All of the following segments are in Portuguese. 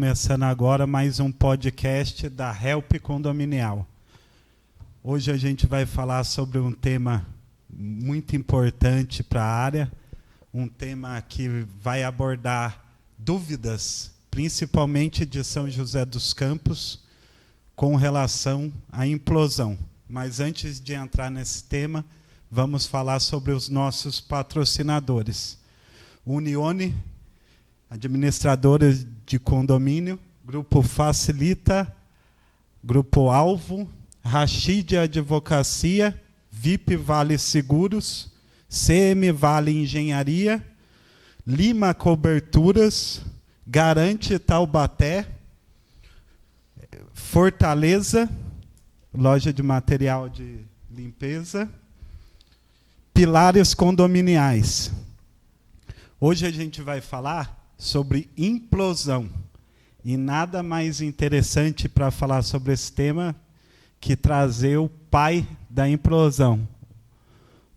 começando agora mais um podcast da Help Condominial. Hoje a gente vai falar sobre um tema muito importante para a área, um tema que vai abordar dúvidas, principalmente de São José dos Campos, com relação à implosão. Mas antes de entrar nesse tema, vamos falar sobre os nossos patrocinadores. Unione, administradora de condomínio, Grupo Facilita, Grupo Alvo, Rachid Advocacia, VIP Vale Seguros, CM Vale Engenharia, Lima Coberturas, Garante Taubaté, Fortaleza, loja de material de limpeza, Pilares Condominiais. Hoje a gente vai falar sobre implosão. E nada mais interessante para falar sobre esse tema que trazer o pai da implosão.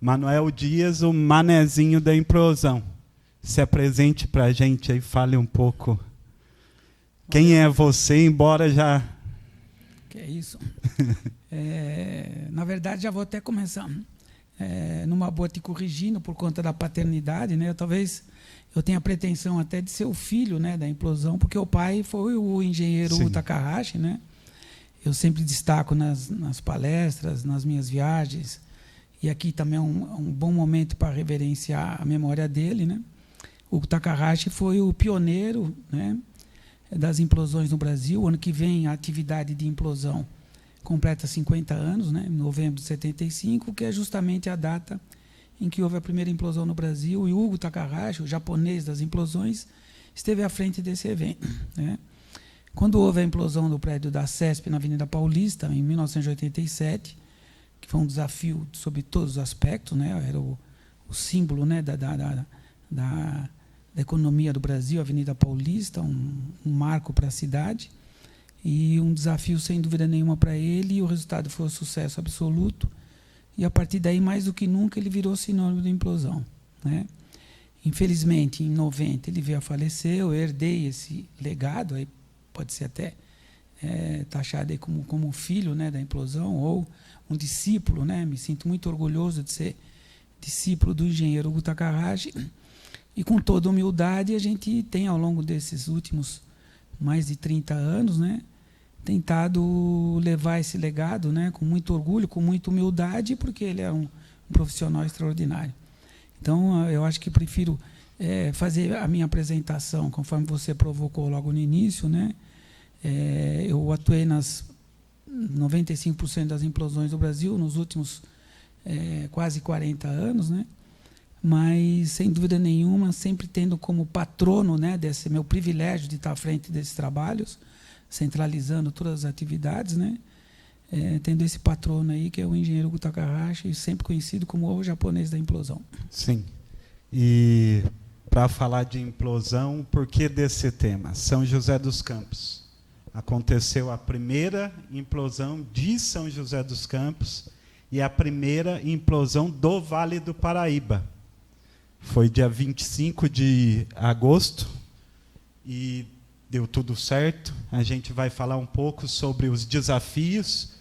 Manuel Dias, o manezinho da implosão. Se apresente para a gente aí, fale um pouco. Quem é você, embora já... Que é isso. Na verdade, já vou até começar numa boa te corrigindo por conta da paternidade, né? Talvez eu tenha a pretensão até de ser o filho, né, da implosão, porque o pai foi o engenheiro Takahashi, né? Eu sempre destaco nas palestras, nas minhas viagens, e aqui também é um bom momento para reverenciar a memória dele, né? O Takahashi foi o pioneiro, né, das implosões no Brasil. O ano que vem a atividade de implosão completa 50 anos, né, em novembro de 75, que é justamente a data em que houve a primeira implosão no Brasil, e Hugo Takahashi, o japonês das implosões, esteve à frente desse evento, né? Quando houve a implosão do prédio da CESP na Avenida Paulista, em 1987, que foi um desafio sob todos os aspectos, né? Era o símbolo, né, da economia do Brasil, a Avenida Paulista, um marco para a cidade, e um desafio sem dúvida nenhuma para ele, e o resultado foi um sucesso absoluto. E a partir daí, mais do que nunca, ele virou sinônimo de implosão, né? Infelizmente, em 90, ele veio a falecer. Eu herdei esse legado, aí pode ser até taxado aí como filho, né, da implosão, ou um discípulo, né? Me sinto muito orgulhoso de ser discípulo do engenheiro Hugo Takahashi. E com toda humildade, a gente tem, ao longo desses últimos mais de 30 anos, né, tentado levar esse legado, né, com muito orgulho, com muita humildade, porque ele é um profissional extraordinário. Então, eu acho que prefiro fazer a minha apresentação, conforme você provocou logo no início, né? Eu atuei nas 95% das implosões do Brasil nos últimos quase 40 anos, né? Mas, sem dúvida nenhuma, sempre tendo como patrono, né, desse meu privilégio de estar à frente desses trabalhos, centralizando todas as atividades, né? Tendo esse patrono aí, que é o engenheiro Hugo Takahashi, sempre conhecido como o japonês da implosão. Sim. E para falar de implosão, por que desse tema? São José dos Campos. Aconteceu a primeira implosão de São José dos Campos e a primeira implosão do Vale do Paraíba. Foi dia 25 de agosto e deu tudo certo. A gente vai falar um pouco sobre os desafios,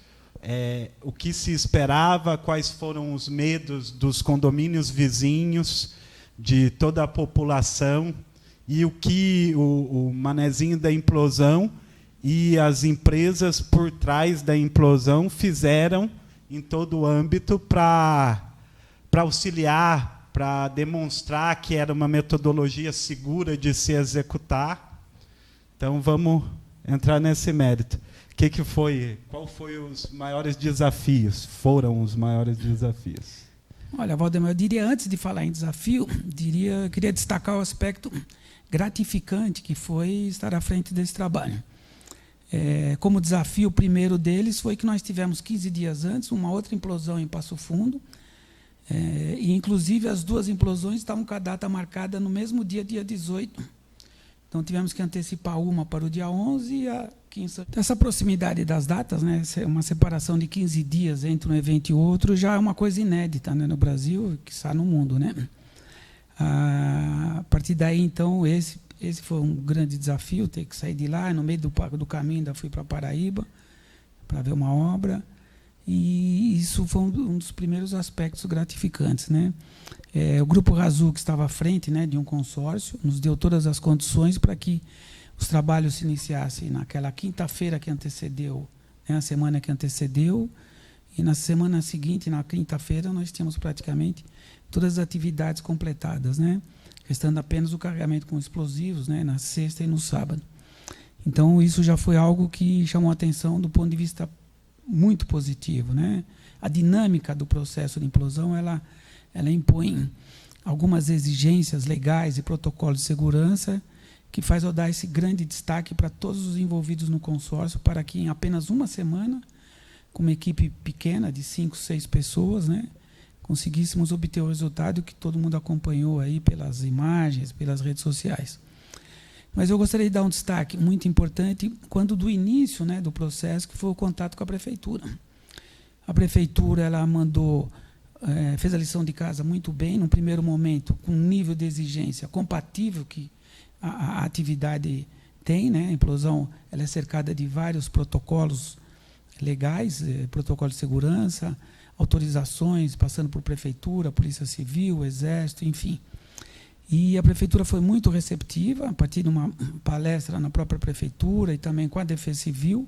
o que se esperava, quais foram os medos dos condomínios vizinhos, de toda a população, e o que o manezinho da implosão e as empresas por trás da implosão fizeram em todo o âmbito para auxiliar, para demonstrar que era uma metodologia segura de se executar. Então, vamos entrar nesse mérito. Qual foi os maiores desafios? Foram os maiores desafios? Olha, Valdemar, eu diria, antes de falar em desafio, queria destacar o aspecto gratificante que foi estar à frente desse trabalho. Como desafio, o primeiro deles foi que nós tivemos 15 dias antes uma outra implosão em Passo Fundo, e inclusive as duas implosões estavam com a data marcada no mesmo dia 18. Então tivemos que antecipar uma para o dia 11 e a 15. Essa proximidade das datas, né, uma separação de 15 dias entre um evento e outro, já é uma coisa inédita, né, no Brasil, quiçá no mundo, né? A partir daí, então, Esse foi um grande desafio, ter que sair de lá. No meio do caminho ainda fui para Paraíba para ver uma obra. E isso foi um dos primeiros aspectos gratificantes, né? O Grupo Razul, que estava à frente, né, de um consórcio, nos deu todas as condições para que os trabalhos se iniciassem naquela quinta-feira que antecedeu, né, a semana que antecedeu, e na semana seguinte, na quinta-feira, nós tínhamos praticamente todas as atividades completadas, né, restando apenas o carregamento com explosivos, né, na sexta e no sábado. Então, isso já foi algo que chamou a atenção do ponto de vista muito positivo, né? A dinâmica do processo de implosão, ela impõe algumas exigências legais e protocolos de segurança que faz eu dar esse grande destaque para todos os envolvidos no consórcio, para que em apenas uma semana, com uma equipe pequena de 5, 6 pessoas, né, conseguíssemos obter o resultado que todo mundo acompanhou aí pelas imagens, pelas redes sociais. Mas eu gostaria de dar um destaque muito importante quando do início, né, do processo, que foi o contato com a prefeitura. A prefeitura, ela fez a lição de casa muito bem, num primeiro momento, com um nível de exigência compatível que a atividade tem, né? A implosão, ela é cercada de vários protocolos legais, protocolo de segurança, autorizações, passando por prefeitura, polícia civil, exército, enfim. E a prefeitura foi muito receptiva, a partir de uma palestra na própria prefeitura e também com a Defesa Civil,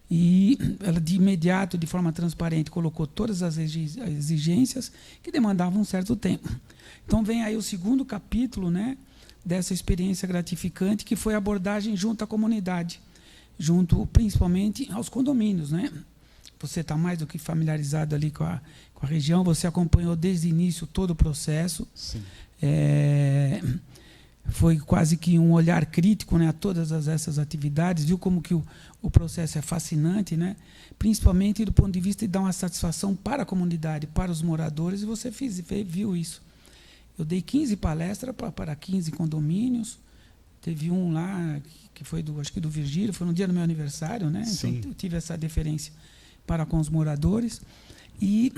e ela de imediato, de forma transparente, colocou todas as exigências que demandavam um certo tempo. Então vem aí o segundo capítulo, né, dessa experiência gratificante, que foi a abordagem junto à comunidade, junto principalmente aos condomínios, né? Você está mais do que familiarizado ali com a região, você acompanhou desde o início todo o processo. Sim. Foi quase que um olhar crítico, né, a todas essas atividades, viu como que o processo é fascinante, né, principalmente do ponto de vista de dar uma satisfação para a comunidade, para os moradores, e você viu isso. Eu dei 15 palestras para 15 condomínios, teve um lá que foi acho que do Virgílio, foi no dia do meu aniversário, né, então eu tive essa deferência para com os moradores, e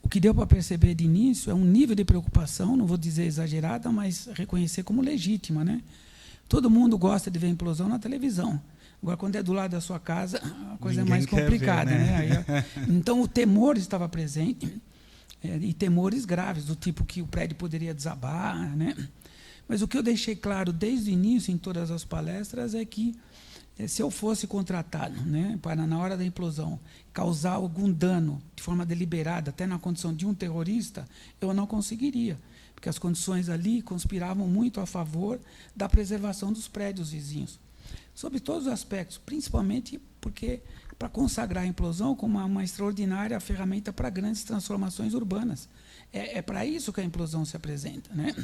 o que deu para perceber de início é um nível de preocupação, não vou dizer exagerada, mas reconhecer como legítima, né? Todo mundo gosta de ver implosão na televisão. Agora, quando é do lado da sua casa, a coisa Ninguém é mais complicada, ver, né? né? Então, o temor estava presente, e temores graves, do tipo que o prédio poderia desabar, né? Mas o que eu deixei claro desde o início, em todas as palestras, é que se eu fosse contratado, né, para, na hora da implosão, causar algum dano de forma deliberada, até na condição de um terrorista, eu não conseguiria, porque as condições ali conspiravam muito a favor da preservação dos prédios vizinhos, sob todos os aspectos, principalmente porque para consagrar a implosão como uma extraordinária ferramenta para grandes transformações urbanas. É para isso que a implosão se apresenta, né?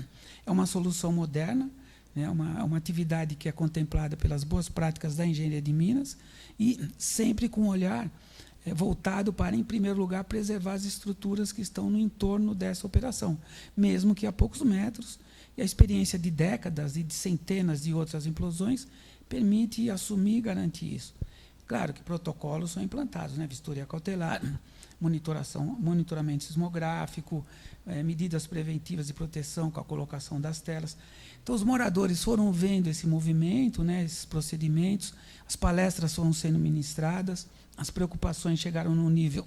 É uma solução moderna, né, uma atividade que é contemplada pelas boas práticas da engenharia de Minas e sempre com um olhar voltado para, em primeiro lugar, preservar as estruturas que estão no entorno dessa operação, mesmo que a poucos metros, e a experiência de décadas e de centenas de outras implosões permite assumir e garantir isso. Claro que protocolos são implantados, né, vistoria cautelar, monitoramento sismográfico, medidas preventivas de proteção com a colocação das telas. Então, os moradores foram vendo esse movimento, né, esses procedimentos, as palestras foram sendo ministradas, as preocupações chegaram num nível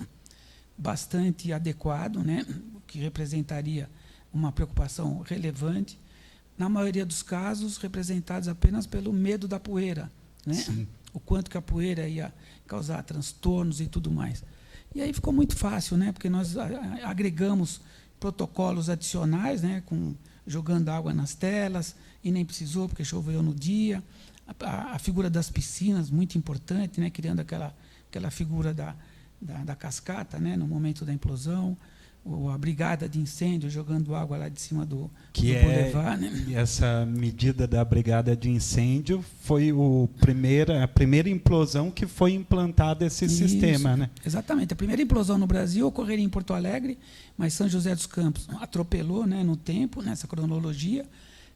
bastante adequado, né, o que representaria uma preocupação relevante, na maioria dos casos representados apenas pelo medo da poeira, né, o quanto que a poeira ia causar transtornos e tudo mais. E aí ficou muito fácil, né, porque nós agregamos protocolos adicionais, né, jogando água nas telas, e nem precisou, porque choveu no dia. A figura das piscinas, muito importante, né, criando aquela figura da cascata, né, no momento da implosão, ou a brigada de incêndio jogando água lá de cima do boulevard, né? E essa medida da brigada de incêndio foi a primeira implosão que foi implantado esse sistema, né? Exatamente. A primeira implosão no Brasil ocorreria em Porto Alegre, mas São José dos Campos atropelou, né, no tempo, nessa cronologia,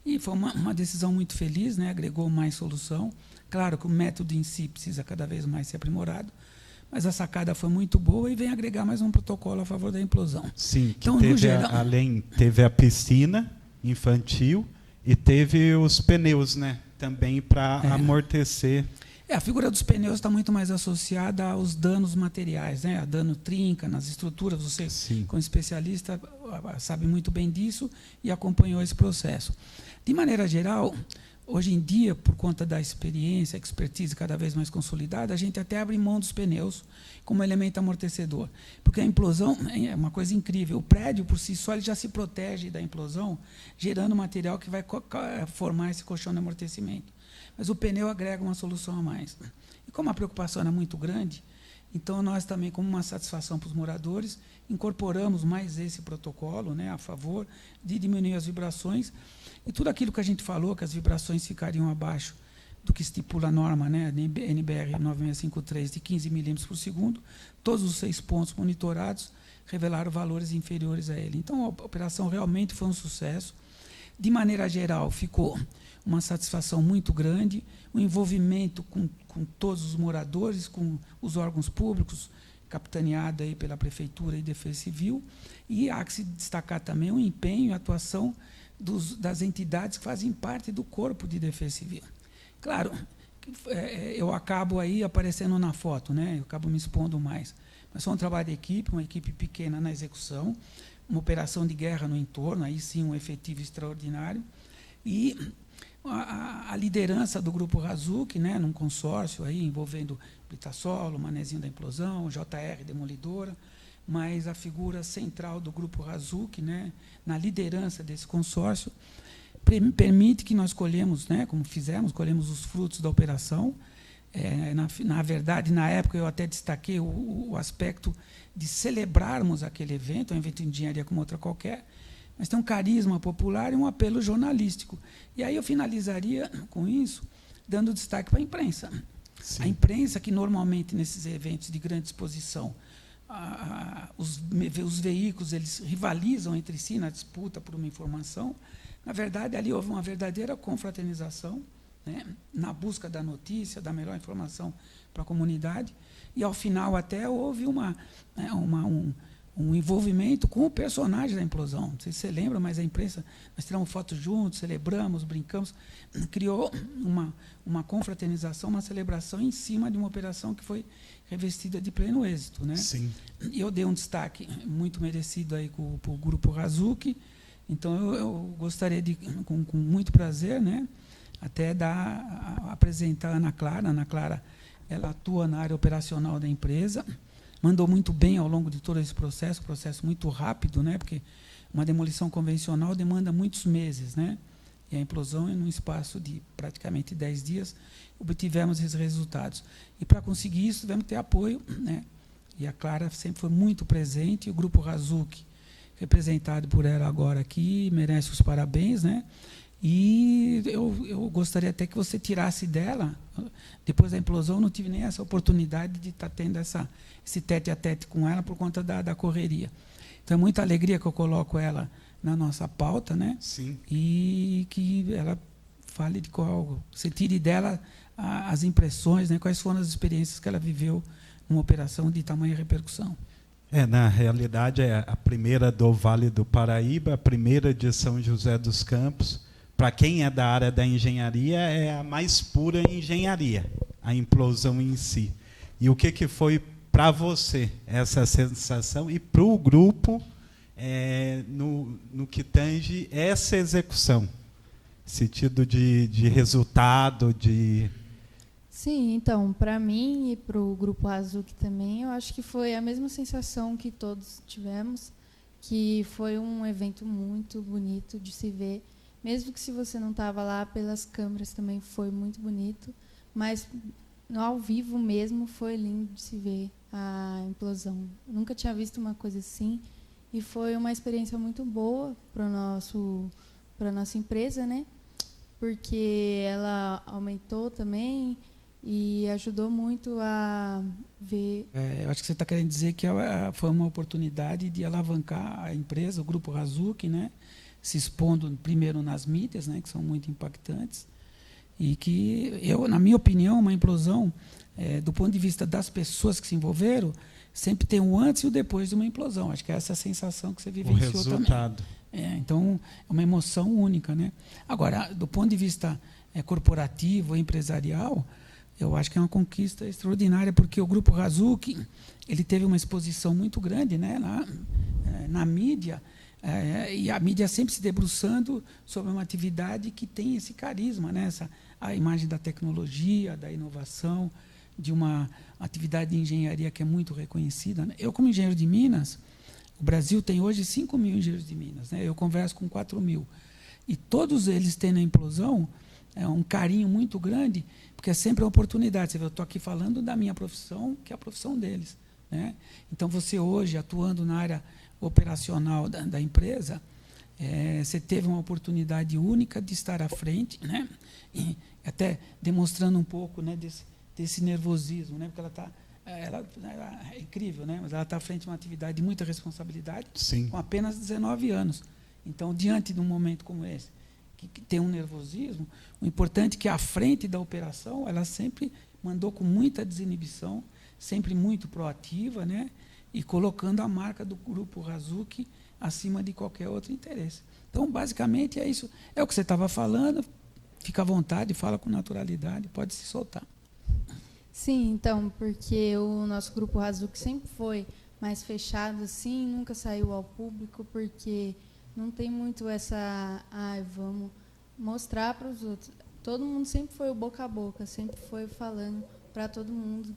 e foi uma decisão muito feliz, né, agregou mais solução. Claro que o método em si precisa cada vez mais ser aprimorado, mas a sacada foi muito boa e vem agregar mais um protocolo a favor da implosão. Sim, que então, teve teve a piscina infantil E teve os pneus, né? Também para amortecer. A figura dos pneus está muito mais associada aos danos materiais, né? A dano trinca nas estruturas. Você, Sim, como especialista, sabe muito bem disso e acompanhou esse processo. De maneira geral, hoje em dia, por conta da experiência, expertise cada vez mais consolidada, a gente até abre mão dos pneus como elemento amortecedor. Porque a implosão é uma coisa incrível. O prédio, por si só, ele já se protege da implosão, gerando material que vai formar esse colchão de amortecimento. Mas o pneu agrega uma solução a mais. E como a preocupação era muito grande, então nós também, como uma satisfação para os moradores, incorporamos mais esse protocolo, né, a favor de diminuir as vibrações. E tudo aquilo que a gente falou, que as vibrações ficariam abaixo do que estipula a norma, né, NBR 9653, de 15 milímetros por segundo, todos os 6 pontos monitorados revelaram valores inferiores a ele. Então, a operação realmente foi um sucesso. De maneira geral, ficou uma satisfação muito grande, o envolvimento com todos os moradores, com os órgãos públicos, capitaneado aí pela Prefeitura e Defesa Civil, e há que se destacar também o empenho e a atuação das entidades que fazem parte do Corpo de Defesa Civil. Claro, eu acabo aí aparecendo na foto, né? Eu acabo me expondo mais. Mas foi um trabalho de equipe, uma equipe pequena na execução, uma operação de guerra no entorno, aí sim um efetivo extraordinário, e a liderança do Grupo Razuc, né, num consórcio aí envolvendo Blitasolo, Manezinho da Implosão, JR Demolidora, mas a figura central do Grupo Razuc, né, na liderança desse consórcio, permite que nós colhemos, né, como fizemos, colhemos os frutos da operação. Na verdade, na época, eu até destaquei o aspecto de celebrarmos aquele evento, um evento de engenharia como outra qualquer, mas tem um carisma popular e um apelo jornalístico. E aí eu finalizaria com isso, dando destaque para a imprensa. Sim. A imprensa, que normalmente nesses eventos de grande exposição, os veículos eles rivalizam entre si na disputa por uma informação. Na verdade, ali houve uma verdadeira confraternização, né, na busca da notícia, da melhor informação para a comunidade, e ao final até houve um envolvimento com o personagem da implosão. Não sei se você lembra, mas a imprensa, nós tiramos fotos juntos, celebramos, brincamos, criou uma confraternização, uma celebração em cima de uma operação que foi revestida de pleno êxito, né? Sim. E eu dei um destaque muito merecido aí para o Grupo Razuc. Então eu gostaria de, com muito prazer, né, até apresentar a Ana Clara. A Ana Clara, ela atua na área operacional da empresa, mandou muito bem ao longo de todo esse processo muito rápido, né, porque uma demolição convencional demanda muitos meses, né, e a implosão, num espaço de praticamente 10 dias, obtivemos esses resultados. E para conseguir isso, tivemos que ter apoio, né, e a Clara sempre foi muito presente, e o Grupo Razuc, representado por ela agora aqui, merece os parabéns, né? E eu gostaria até que você tirasse dela, depois da implosão, não tive nem essa oportunidade de estar tendo esse tete-a-tete com ela por conta da correria. Então, é muita alegria que eu coloco ela na nossa pauta, né? Sim. E que ela fale de você tire dela as impressões, né? Quais foram as experiências que ela viveu numa operação de tamanha repercussão. Na realidade, é a primeira do Vale do Paraíba, a primeira de São José dos Campos. Para quem é da área da engenharia, é a mais pura engenharia, a implosão em si. E o que foi para você essa sensação e para o grupo no que tange essa execução? Sentido de resultado, de... Sim, então, para mim e para o Grupo Razuc também, eu acho que foi a mesma sensação que todos tivemos, que foi um evento muito bonito de se ver, mesmo que se você não estava lá, pelas câmeras também foi muito bonito, mas no ao vivo mesmo foi lindo de se ver a implosão. Eu nunca tinha visto uma coisa assim e foi uma experiência muito boa para a nossa empresa, né? Porque ela aumentou também e ajudou muito a ver... Eu acho que você está querendo dizer que foi uma oportunidade de alavancar a empresa, o Grupo Razuc, né, se expondo primeiro nas mídias, né, que são muito impactantes, e que, na minha opinião, uma implosão, do ponto de vista das pessoas que se envolveram, sempre tem o antes e o depois de uma implosão. Acho que é essa a sensação que você vivenciou também. Então, é uma emoção única, né? Agora, do ponto de vista corporativo, empresarial, eu acho que é uma conquista extraordinária, porque o Grupo Razuc, ele teve uma exposição muito grande, né, na mídia, e a mídia sempre se debruçando sobre uma atividade que tem esse carisma, né, a imagem da tecnologia, da inovação, de uma atividade de engenharia que é muito reconhecida, né? Eu, como engenheiro de Minas, o Brasil tem hoje 5 mil engenheiros de Minas, né? Eu converso com 4 mil. E todos eles têm na implosão um carinho muito grande, porque é sempre uma oportunidade. Você vê, eu estou aqui falando da minha profissão, que é a profissão deles, né? Então, você hoje, atuando na área operacional da empresa, você teve uma oportunidade única de estar à frente, né? E até demonstrando um pouco, né, desse nervosismo, né? Porque ela é incrível, né? Mas ela está à frente de uma atividade de muita responsabilidade, Sim. com apenas 19 anos. Então, diante de um momento como esse, que tem um nervosismo, o importante é que, à frente da operação, ela sempre mandou com muita desinibição, sempre muito proativa, né? E colocando a marca do Grupo Razuc acima de qualquer outro interesse. Então, basicamente, é isso. É o que você estava falando, fica à vontade, fala com naturalidade, pode se soltar. Sim, então, porque o nosso Grupo Razuc sempre foi mais fechado, assim, nunca saiu ao público, porque não tem muito essa, vamos mostrar para os outros. Todo mundo sempre foi o boca a boca, sempre foi falando para todo mundo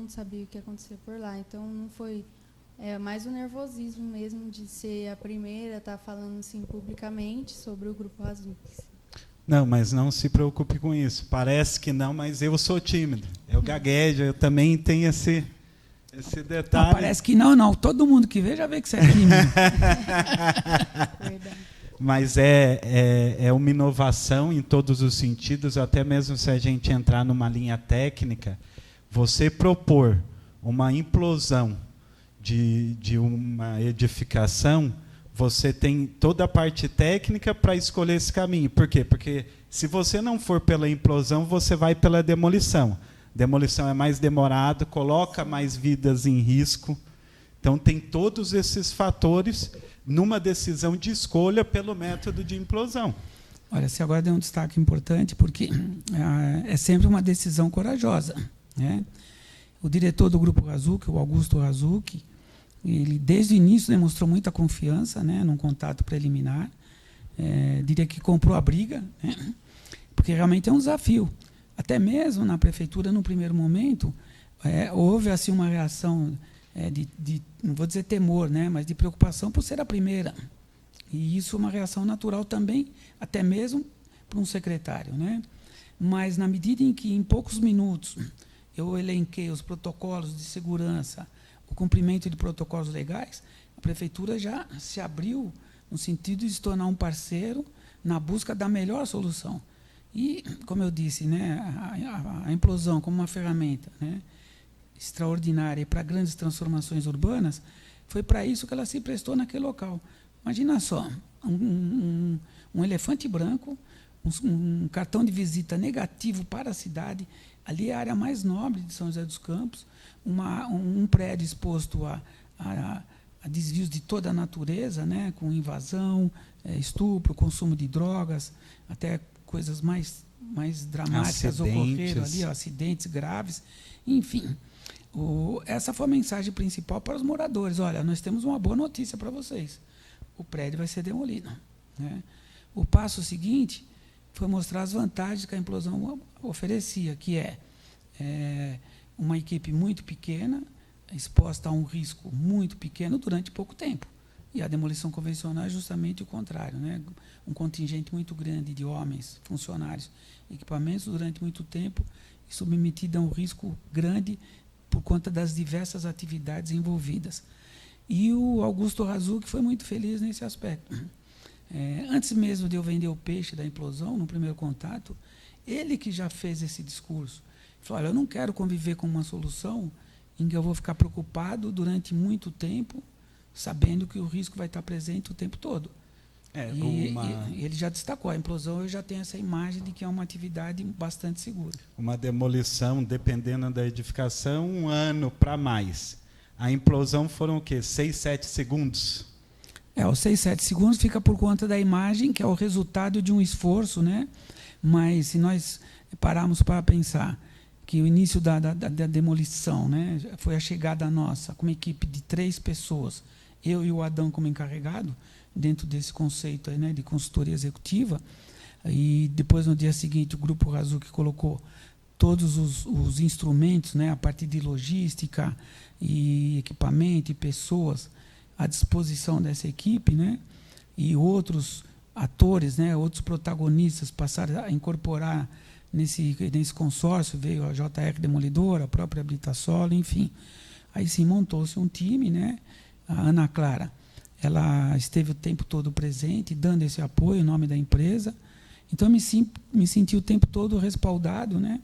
sabia o que acontecia por lá. Então, não foi mais o nervosismo mesmo de ser a primeira a estar falando assim publicamente sobre o Grupo Razuc. Não, mas não se preocupe com isso. Parece que não, mas eu sou tímido. Eu gaguejo, eu também tenho esse detalhe. Não, parece que não. Todo mundo que vê já vê que você é tímido. Verdade. Mas é uma inovação em todos os sentidos, até mesmo se a gente entrar numa linha técnica, você propor uma implosão de uma edificação, você tem toda a parte técnica para escolher esse caminho. Por quê? Porque se você não for pela implosão, você vai pela demolição. Demolição é mais demorado, coloca mais vidas em risco. Então, tem todos esses fatores numa decisão de escolha pelo método de implosão. Olha, você agora deu um destaque importante, porque é sempre uma decisão corajosa, né? O diretor do Grupo Razuc, o Augusto Razuc, ele desde o início demonstrou muita confiança, né, num contato preliminar. Diria que comprou a briga, né, porque realmente é um desafio. Até mesmo na prefeitura, no primeiro momento, houve assim uma reação não vou dizer temor, né, mas de preocupação por ser a primeira. E isso é uma reação natural também, até mesmo para um secretário, né? Mas na medida em que, em poucos minutos, eu elenquei os protocolos de segurança, o cumprimento de protocolos legais, a prefeitura já se abriu no sentido de se tornar um parceiro na busca da melhor solução. E, como eu disse, né, a implosão como uma ferramenta, né, extraordinária para grandes transformações urbanas, foi para isso que ela se prestou naquele local. Imagina só, um elefante branco, um cartão de visita negativo para a cidade, ali é a área mais nobre de São José dos Campos, um prédio exposto a desvios de toda a natureza, né, com invasão, estupro, consumo de drogas, até coisas mais dramáticas ocorreram ali, acidentes graves, enfim. Essa foi a mensagem principal para os moradores. Olha, nós temos uma boa notícia para vocês. O prédio vai ser demolido, né? O passo seguinte foi mostrar as vantagens que a implosão oferecia, que uma equipe muito pequena, exposta a um risco muito pequeno durante pouco tempo. E a demolição convencional é justamente o contrário, né? Um contingente muito grande de homens, funcionários, equipamentos durante muito tempo, e submetido a um risco grande por conta das diversas atividades envolvidas. E o Augusto Razuc foi muito feliz nesse aspecto. Antes mesmo de eu vender o peixe da implosão, no primeiro contato, ele que já fez esse discurso. Ele falou, olha, eu não quero conviver com uma solução em que eu vou ficar preocupado durante muito tempo, sabendo que o risco vai estar presente o tempo todo. E ele já destacou, a implosão eu já tenho essa imagem de que é uma atividade bastante segura. Uma demolição, dependendo da edificação, 1 ano para mais. A implosão foram o quê? 6, 7 segundos? Os 6, 7 segundos fica por conta da imagem, que é o resultado de um esforço, né? Mas se nós pararmos para pensar que o início da demolição, né, foi a chegada nossa, com uma equipe de 3 pessoas, eu e o Adão como encarregado, dentro desse conceito aí, né, de consultoria executiva, e depois, no dia seguinte, o Grupo Razuc colocou todos os instrumentos, né, a partir de logística, e equipamento, e pessoas, à disposição dessa equipe, né, e outros atores, né, outros protagonistas passaram a incorporar nesse consórcio, veio a JR Demolidora, a própria Habitasolo, enfim. Aí sim montou-se um time, né, a Ana Clara, ela esteve o tempo todo presente, dando esse apoio em nome da empresa. Então, me senti o tempo todo respaldado, né,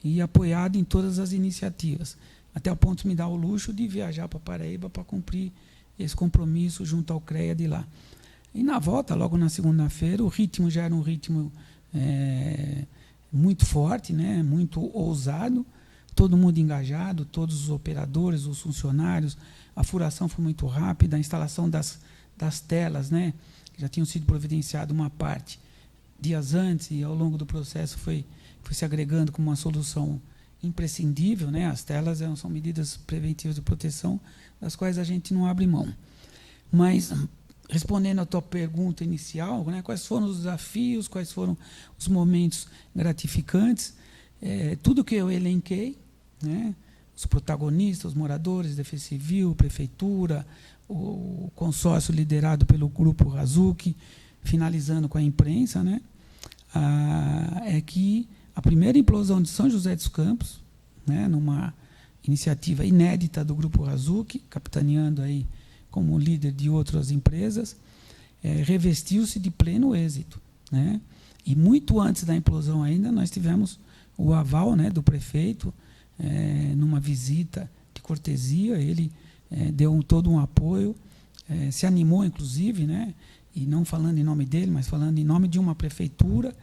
e apoiado em todas as iniciativas, até o ponto de me dar o luxo de viajar para Paraíba para cumprir esse compromisso junto ao CREA de lá. E na volta, logo na segunda-feira, o ritmo já era um ritmo muito forte, né, muito ousado, todo mundo engajado, todos os operadores, os funcionários, a furação foi muito rápida, a instalação das telas, né, que já tinham sido providenciado uma parte dias antes, e ao longo do processo foi se agregando como uma solução imprescindível, né? As telas são medidas preventivas de proteção, das quais a gente não abre mão. Mas, respondendo à tua pergunta inicial, né, quais foram os desafios, quais foram os momentos gratificantes, tudo que eu elenquei, né, os protagonistas, os moradores, Defesa Civil, Prefeitura, o consórcio liderado pelo Grupo Razuc, finalizando com a imprensa, né, é que a primeira implosão de São José dos Campos, né, numa iniciativa inédita do Grupo Razuc, capitaneando aí como líder de outras empresas, revestiu-se de pleno êxito, né? E muito antes da implosão ainda, nós tivemos o aval, né, do prefeito, numa visita de cortesia, ele deu todo um apoio, se animou, inclusive, né, e não falando em nome dele, mas falando em nome de uma prefeitura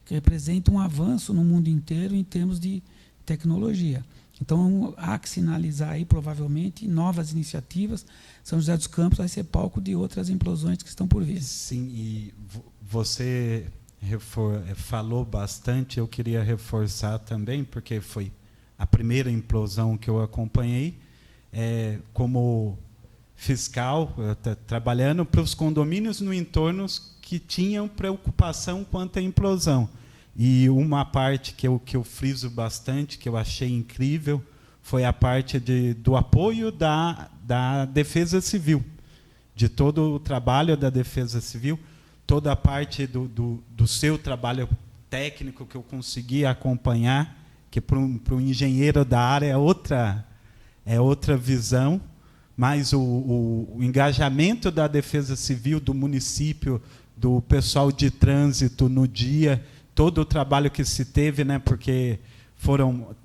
que representa um avanço no mundo inteiro em termos de tecnologia. Então, há que sinalizar aí, provavelmente, novas iniciativas. São José dos Campos vai ser palco de outras implosões que estão por vir. Sim, e você falou bastante, eu queria reforçar também, porque foi a primeira implosão que eu acompanhei, como fiscal, trabalhando para os condomínios no entorno que tinham preocupação quanto à implosão. E uma parte que eu friso bastante, que eu achei incrível, foi a parte do apoio da Defesa Civil, de todo o trabalho da Defesa Civil, toda a parte do seu trabalho técnico que eu consegui acompanhar, que para um engenheiro da área é outra visão, mas o engajamento da Defesa Civil, do município, do pessoal de trânsito no dia, todo o trabalho que se teve, né, porque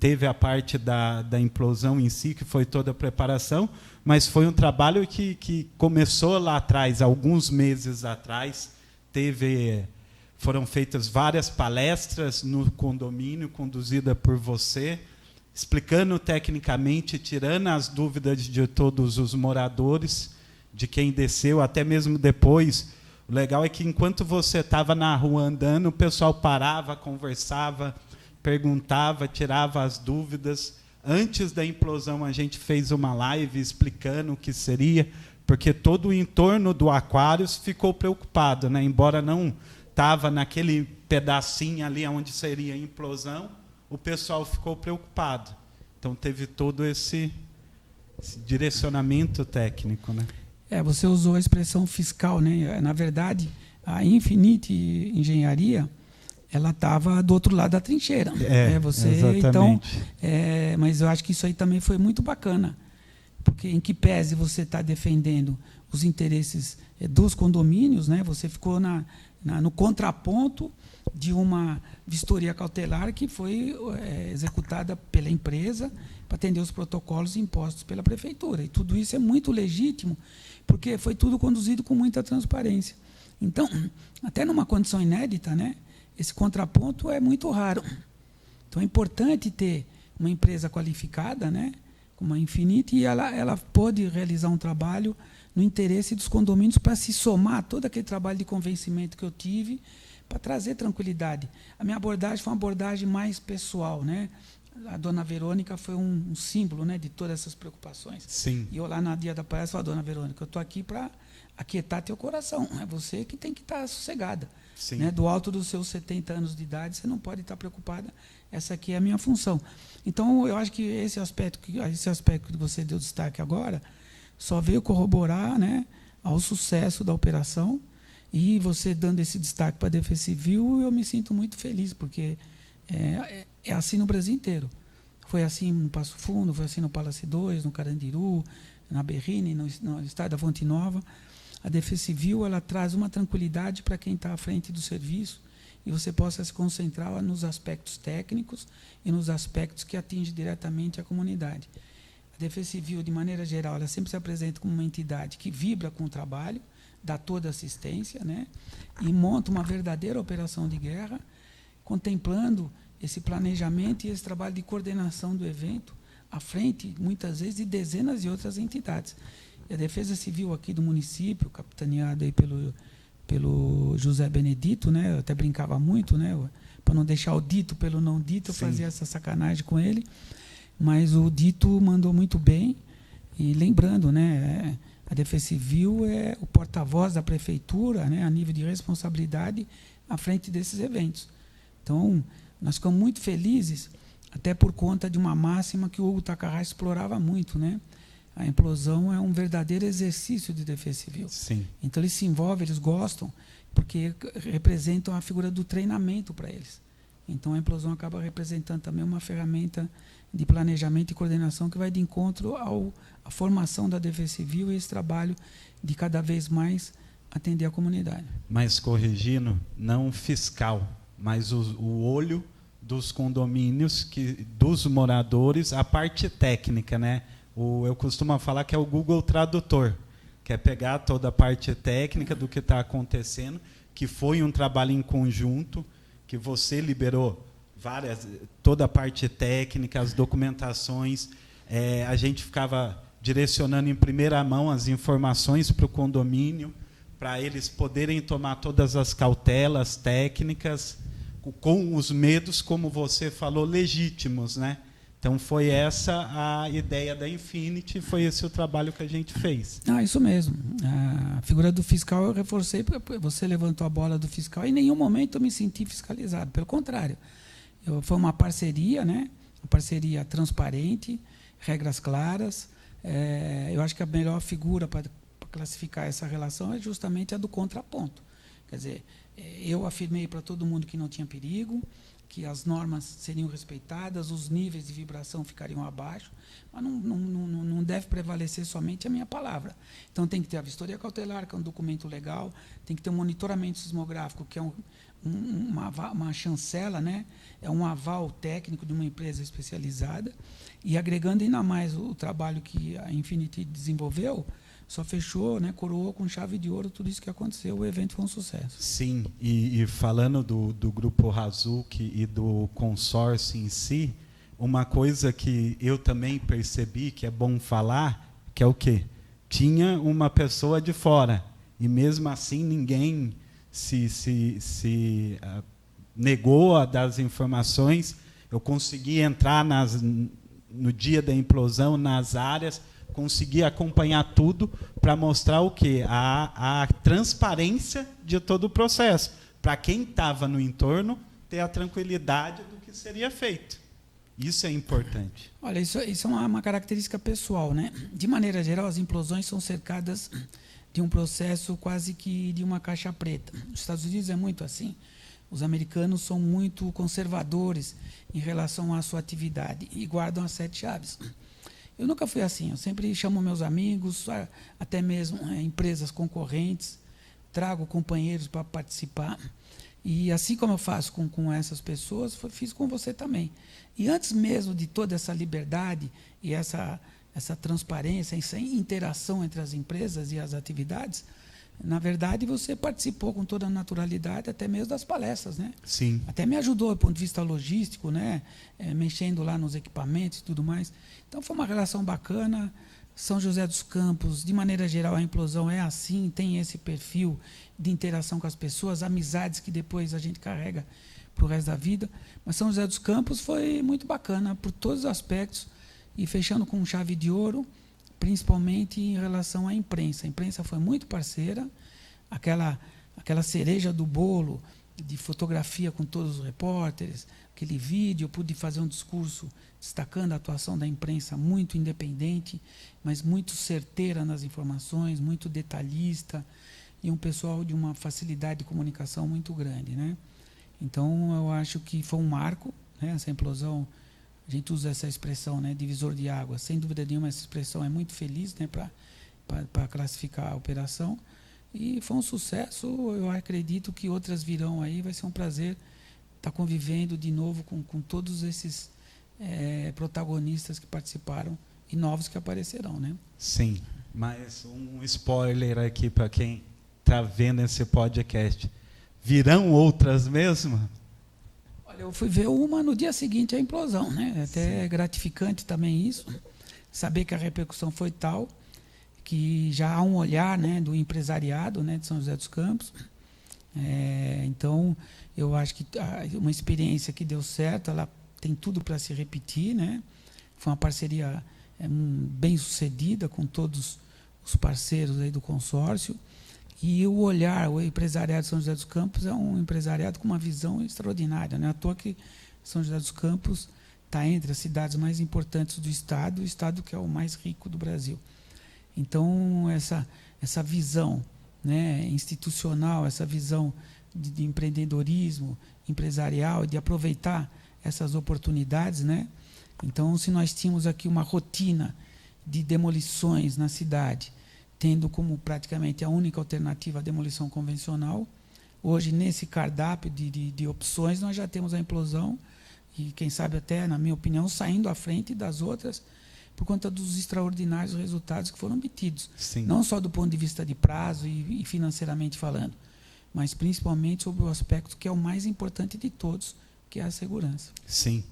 teve a parte da implosão em si, que foi toda a preparação, mas foi um trabalho que começou lá atrás, alguns meses atrás. Foram feitas várias palestras no condomínio, conduzida por você, explicando tecnicamente, tirando as dúvidas de todos os moradores, de quem desceu, até mesmo depois. O legal é que, enquanto você estava na rua andando, o pessoal parava, conversava, perguntava, tirava as dúvidas. Antes da implosão, a gente fez uma live explicando o que seria, porque todo o entorno do Aquários ficou preocupado, né? Embora não estava naquele pedacinho ali onde seria a implosão, o pessoal ficou preocupado. Então, teve todo esse direcionamento técnico, né? Você usou a expressão fiscal, né? Na verdade, a Infinity Engenharia, ela estava do outro lado da trincheira. Exatamente. Então, mas eu acho que isso aí também foi muito bacana, porque em que pese você está defendendo os interesses dos condomínios, né? Você ficou no contraponto de uma vistoria cautelar que foi executada pela empresa para atender os protocolos impostos pela prefeitura. E tudo isso é muito legítimo, porque foi tudo conduzido com muita transparência. Então, até numa condição inédita, né, esse contraponto é muito raro. Então, é importante ter uma empresa qualificada, né, como a Infinity, e ela pôde realizar um trabalho no interesse dos condomínios para se somar a todo aquele trabalho de convencimento que eu tive para trazer tranquilidade. A minha abordagem foi uma abordagem mais pessoal, né? A dona Verônica foi um símbolo, né, de todas essas preocupações. Sim. E eu lá na dia da palestra falei, dona Verônica, eu estou aqui para aquietar teu coração. É você que tem que estar sossegada. Sim. Né? Do alto dos seus 70 anos de idade, você não pode estar preocupada. Essa aqui é a minha função. Então, eu acho que esse aspecto que você deu destaque agora só veio corroborar, né, ao sucesso da operação. E você dando esse destaque para a Defesa Civil, eu me sinto muito feliz, porque é assim no Brasil inteiro. Foi assim no Passo Fundo, foi assim no Palace 2, no Carandiru, na Berrini, no estado da Fonte Nova. A Defesa Civil, ela traz uma tranquilidade para quem está à frente do serviço e você possa se concentrar nos aspectos técnicos e nos aspectos que atingem diretamente a comunidade. A Defesa Civil, de maneira geral, ela sempre se apresenta como uma entidade que vibra com o trabalho, dá toda a assistência, né, e monta uma verdadeira operação de guerra, contemplando esse planejamento e esse trabalho de coordenação do evento à frente, muitas vezes, de dezenas de outras entidades. E a Defesa Civil aqui do município, capitaneada aí pelo José Benedito, né, eu até brincava muito, né, para não deixar o dito pelo não dito, eu fazia essa sacanagem com ele, mas o dito mandou muito bem. E lembrando, né, a Defesa Civil é o porta-voz da prefeitura, né, a nível de responsabilidade à frente desses eventos. Então, nós ficamos muito felizes, até por conta de uma máxima que o Hugo Takahara explorava muito, né? A implosão é um verdadeiro exercício de defesa civil. Sim. Então, eles se envolvem, eles gostam, porque representam a figura do treinamento para eles. Então, a implosão acaba representando também uma ferramenta de planejamento e coordenação que vai de encontro à formação da defesa civil e esse trabalho de cada vez mais atender a comunidade. Mas corrigindo, não fiscal, mas o olho dos condomínios, dos moradores, a parte técnica, né? Eu costumo falar que é o Google Tradutor, que é pegar toda a parte técnica do que está acontecendo, que foi um trabalho em conjunto, que você liberou toda a parte técnica, as documentações, a gente ficava direcionando em primeira mão as informações para o condomínio, para eles poderem tomar todas as cautelas técnicas, com os medos, como você falou, legítimos, né? Então, foi essa a ideia da Infinity, foi esse o trabalho que a gente fez. Isso mesmo. A figura do fiscal eu reforcei, porque você levantou a bola do fiscal, e em nenhum momento eu me senti fiscalizado, pelo contrário. Foi uma parceria, né? Uma parceria transparente, regras claras. Eu acho que a melhor figura para classificar essa relação é justamente a do contraponto. Quer dizer, eu afirmei para todo mundo que não tinha perigo, que as normas seriam respeitadas, os níveis de vibração ficariam abaixo, mas não deve prevalecer somente a minha palavra. Então, tem que ter a vistoria cautelar, que é um documento legal, tem que ter um monitoramento sismográfico, que é uma chancela, né? É um aval técnico de uma empresa especializada, e agregando ainda mais o trabalho que a Infinity desenvolveu, só fechou, né, coroou com chave de ouro tudo isso que aconteceu, o evento foi um sucesso. Sim, e falando do Grupo Razuc e do consórcio em si, uma coisa que eu também percebi, que é bom falar, que é o quê? Tinha uma pessoa de fora, e mesmo assim ninguém se negou a dar as informações. Eu consegui entrar no dia da implosão, nas áreas, consegui acompanhar tudo para mostrar o quê? A transparência de todo o processo. Para quem estava no entorno, ter a tranquilidade do que seria feito. Isso é importante. Olha, isso é uma característica pessoal, né? De maneira geral, as implosões são cercadas de um processo quase que de uma caixa preta. Nos Estados Unidos é muito assim. Os americanos são muito conservadores em relação à sua atividade e guardam as 7 chaves. Eu nunca fui assim, eu sempre chamo meus amigos, até mesmo empresas concorrentes, trago companheiros para participar. E assim como eu faço com essas pessoas, fiz com você também. E antes mesmo de toda essa liberdade e essa transparência, essa interação entre as empresas e as atividades, na verdade, você participou com toda a naturalidade, até mesmo das palestras, né? Sim. Até me ajudou do ponto de vista logístico, né? Mexendo lá nos equipamentos e tudo mais. Então, foi uma relação bacana. São José dos Campos, de maneira geral, a implosão é assim, tem esse perfil de interação com as pessoas, amizades que depois a gente carrega para o resto da vida. Mas São José dos Campos foi muito bacana por todos os aspectos, e fechando com chave de ouro, principalmente em relação à imprensa. A imprensa foi muito parceira, aquela cereja do bolo de fotografia com todos os repórteres, aquele vídeo, eu pude fazer um discurso destacando a atuação da imprensa muito independente, mas muito certeira nas informações, muito detalhista, e um pessoal de uma facilidade de comunicação muito grande, né? Então, eu acho que foi um marco, né? Essa implosão, a gente usa essa expressão, né? Divisor de águas. Sem dúvida nenhuma, essa expressão é muito feliz, né? Para classificar a operação. E foi um sucesso. Eu acredito que outras virão aí. Vai ser um prazer estar convivendo de novo com todos esses protagonistas que participaram e novos que aparecerão, né? Sim, mas um spoiler aqui para quem está vendo esse podcast. Virão outras mesmo? Olha, eu fui ver uma no dia seguinte à implosão, né? Até é gratificante também isso, saber que a repercussão foi tal, que já há um olhar, né, do empresariado, né, de São José dos Campos. Então, eu acho que uma experiência que deu certo, ela tem tudo para se repetir, né? Foi uma parceria bem sucedida com todos os parceiros aí do consórcio. E o olhar, o empresariado de São José dos Campos é um empresariado com uma visão extraordinária. Não é à toa que São José dos Campos está entre as cidades mais importantes do Estado, o Estado que é o mais rico do Brasil. Então, essa visão, né, institucional, essa visão de empreendedorismo empresarial, de aproveitar essas oportunidades, né? Então, se nós tínhamos aqui uma rotina de demolições na cidade, tendo como praticamente a única alternativa a demolição convencional, hoje, nesse cardápio de opções, nós já temos a implosão, e quem sabe até, na minha opinião, saindo à frente das outras, por conta dos extraordinários resultados que foram obtidos. Sim. Não só do ponto de vista de prazo e financeiramente falando, mas principalmente sobre o aspecto que é o mais importante de todos, que é a segurança. Sim.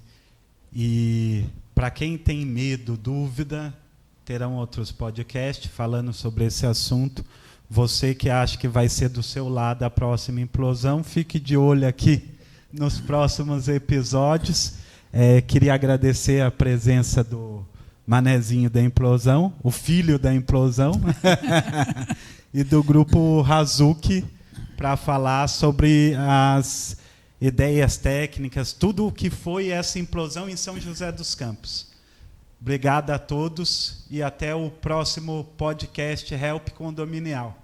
E para quem tem medo, dúvida, terão outros podcasts falando sobre esse assunto. Você que acha que vai ser do seu lado a próxima implosão, fique de olho aqui nos próximos episódios. Queria agradecer a presença do Manezinho da Implosão, o filho da implosão, e do grupo Hazuki, para falar sobre as ideias técnicas, tudo o que foi essa implosão em São José dos Campos. Obrigado a todos e até o próximo podcast Help Condominial.